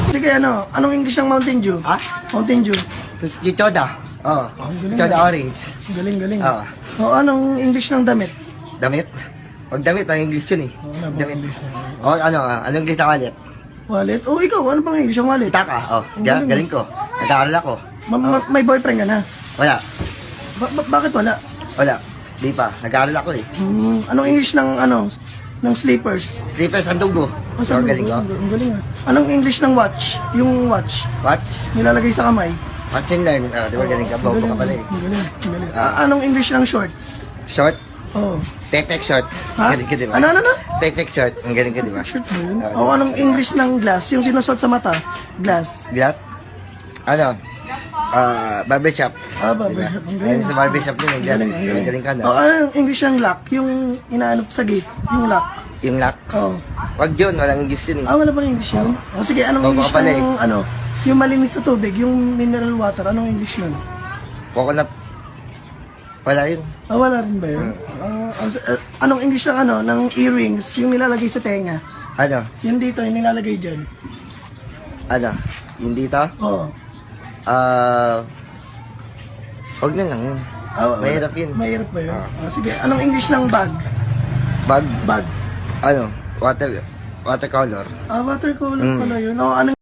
Sige, anong English ng Mountain Dew? Ha? Mountain Dew. Chichoda. Oh. galing Chichoda ah. orange. Galing. Oo. Anong English ng damit? Damit? Pag damit, ang English yun eh. Wala ba Damit. English? Anong English na wallet? Wallet? Ikaw, ano pang English ng wallet? Taka. Galing ko. Nag-aaral ako. May boyfriend ka na? Wala. Bakit wala? Wala. Di pa. Nag-aaral ako eh. Anong English ng slippers? Slippers ang dugo. So, galing ko. Ang galing ah. Anong English ng watch? Yung watch. Watch? Nilalagay sa kamay. Watch and learn. Di ba galing ka? Bobo ka pala eh. Ang galing. Anong English ng shorts? Short? Oh. Pek shorts. Ha? Galing ka di ba? Ano? Pek short. Ang galing ka di ba? Short ba yun? Anong English ng glass? Yung sinusuot sa mata? Glass. Glass? Barbershop. Barbershop. Ang galing. Sa barbershop din. Ang galing. Ang Galing ka na. anong English ng lock? Yung inaanap sa gate. Yung lock. Yung lock. Wag yun. Walang English yun eh. Wala bang English yun? Sige, anong Bago English ka pala ng yung malinis sa tubig, yung mineral water, anong English nun? Coconut. Wala yun. Wala rin ba yun? Anong English ng earrings, yung nilalagay sa tenga? Yung dito, yung nilalagay dyan. Yung dito? Oo. Wag na lang yun. Mahirap yun. Mahirap ba yun? Sige, anong English ng bag? Bag? Bag. Watercolor. Watercolor pala yun. Anong